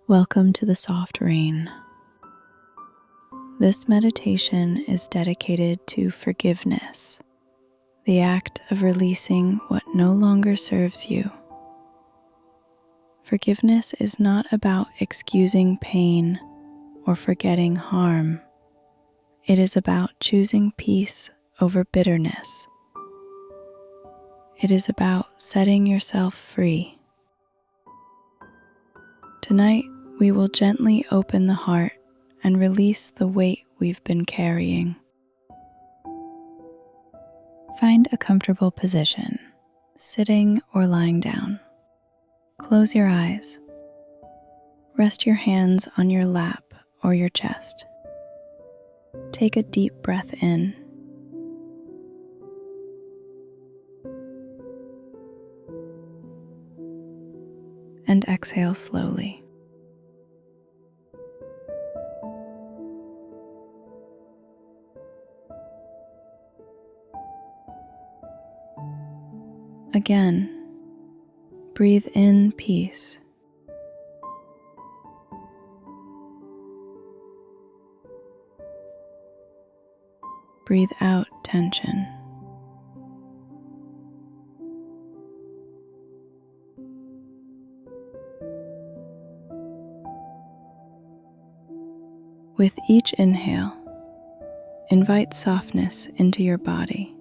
Welcome to the soft rain. This meditation is dedicated to forgiveness, the act of releasing what no longer serves you. Forgiveness is not about excusing pain or forgetting harm. It is about choosing peace over bitterness. It is about setting yourself free. Tonight, we will gently open the heart and release the weight we've been carrying. Find a comfortable position, sitting or lying down. Close your eyes. Rest your hands on your lap or your chest. Take a deep breath in. And exhale slowly. Again, breathe in peace. Breathe out tension. With each inhale, invite softness into your body.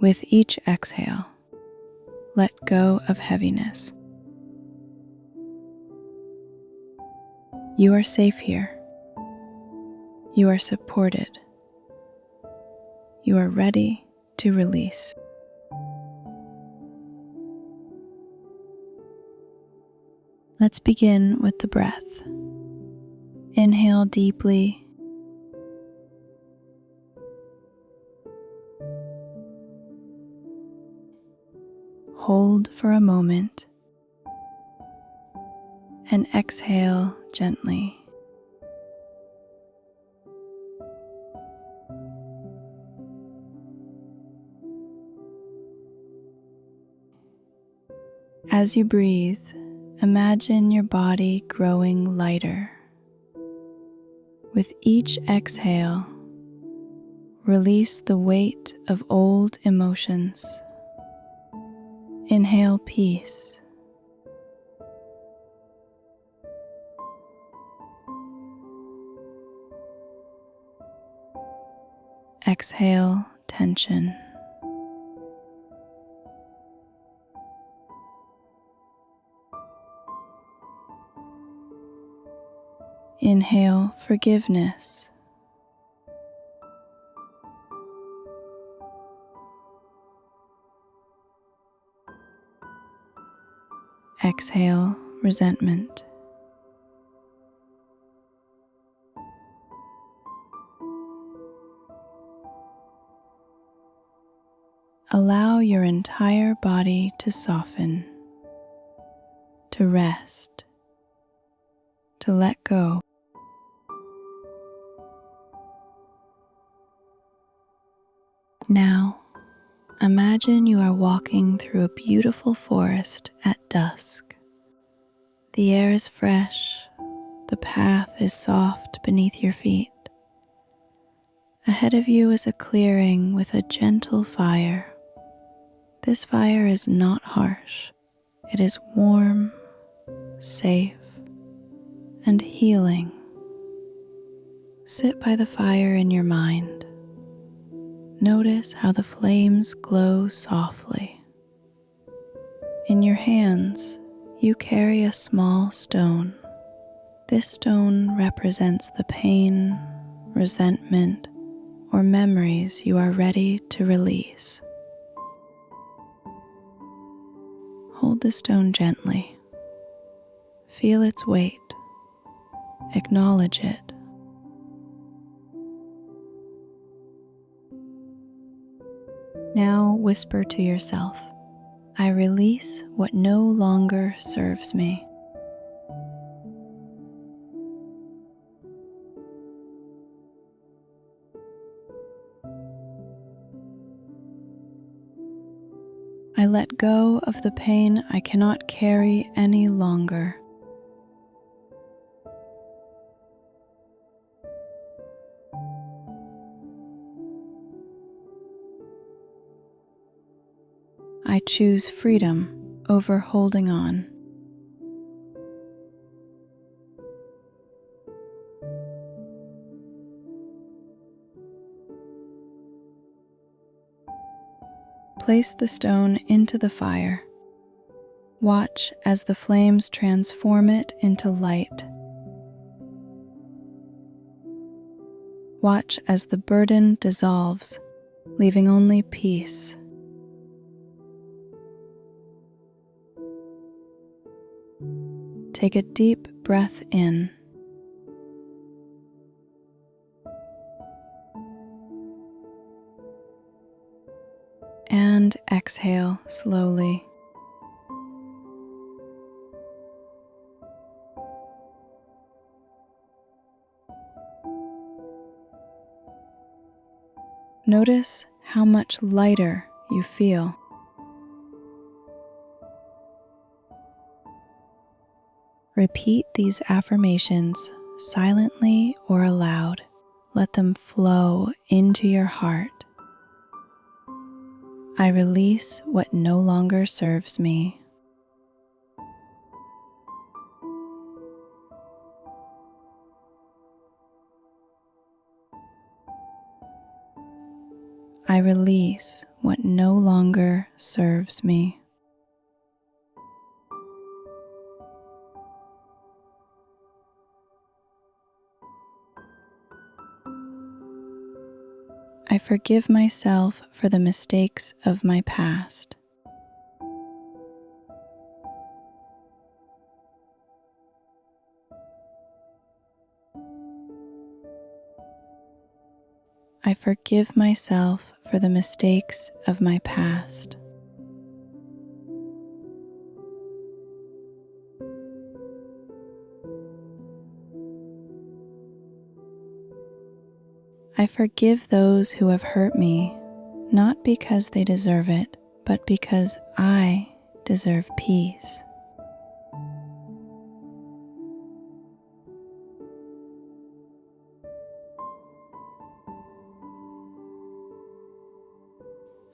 With each exhale, let go of heaviness. You are safe here. You are supported. You are ready to release. Let's begin with the breath. Inhale deeply. Hold for a moment and exhale gently. As you breathe, imagine your body growing lighter. With each exhale, release the weight of old emotions. Inhale peace. Exhale tension. Inhale forgiveness. Exhale resentment. Allow your entire body to soften, to rest, to let go. Now, imagine you are walking through a beautiful forest at dusk. The air is fresh, the path is soft beneath your feet. Ahead of you is a clearing with a gentle fire. This fire is not harsh. It is warm, safe, and healing. Sit by the fire in your mind. Notice how the flames glow softly. In your hands, you carry a small stone. This stone represents the pain, resentment, or memories you are ready to release. Hold the stone gently. Feel its weight. Acknowledge it. Now whisper to yourself, I release what no longer serves me. I let go of the pain I cannot carry any longer. I choose freedom over holding on. Place the stone into the fire. Watch as the flames transform it into light. Watch as the burden dissolves, leaving only peace. Take a deep breath in. And exhale slowly. Notice how much lighter you feel. Repeat these affirmations silently or aloud. Let them flow into your heart. I release what no longer serves me. I release what no longer serves me. I forgive myself for the mistakes of my past. I forgive myself for the mistakes of my past. I forgive those who have hurt me, not because they deserve it, but because I deserve peace.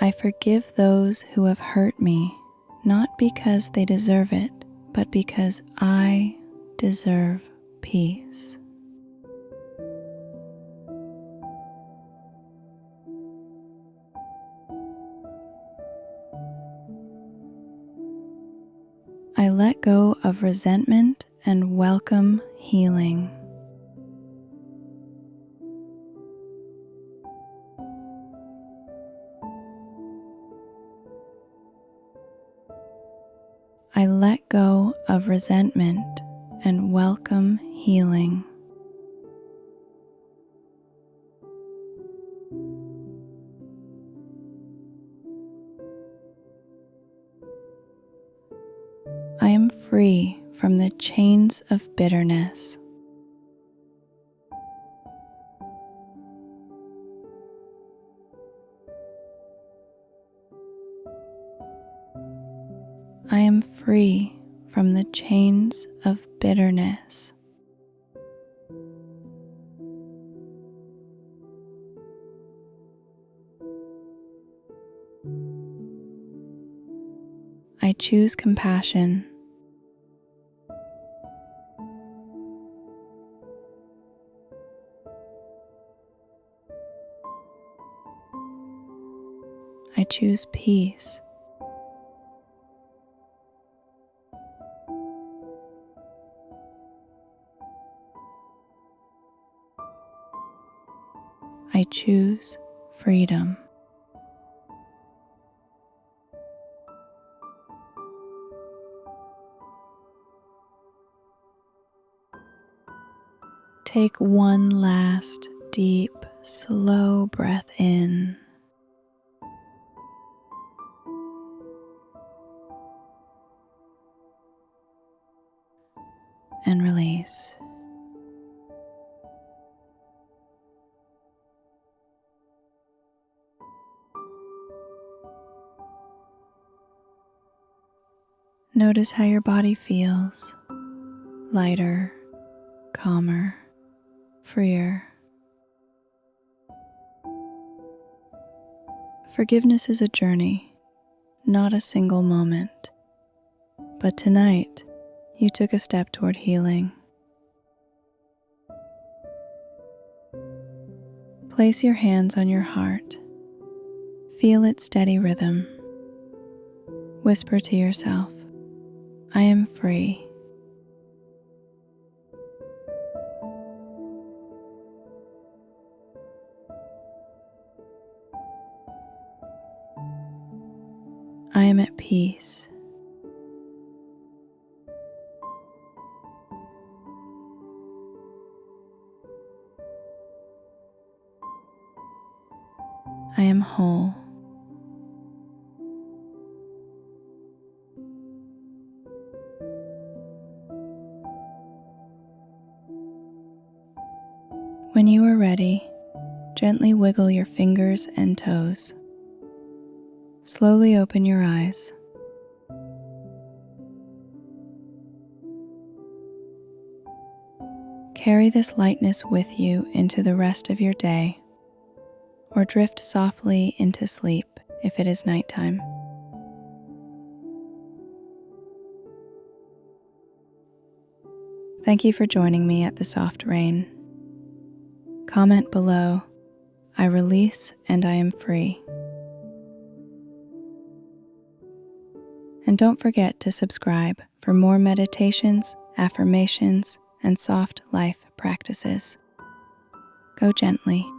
I forgive those who have hurt me, not because they deserve it, but because I deserve peace. I let go of resentment and welcome healing. I let go of resentment and welcome healing. I am free from the chains of bitterness. I am free from the chains of bitterness. I choose compassion. I choose peace. I choose freedom. Take one last deep, slow breath in. And release. Notice how your body feels, lighter, calmer, freer. Forgiveness is a journey, not a single moment. But tonight, you took a step toward healing. Place your hands on your heart. Feel its steady rhythm. Whisper to yourself, I am free. I am at peace. I am whole. When you are ready, gently wiggle your fingers and toes. Slowly open your eyes. Carry this lightness with you into the rest of your day, or drift softly into sleep if it is nighttime. Thank you for joining me at the soft rain. Comment below, I release and I am free. And don't forget to subscribe for more meditations, affirmations, and soft life practices. Go gently.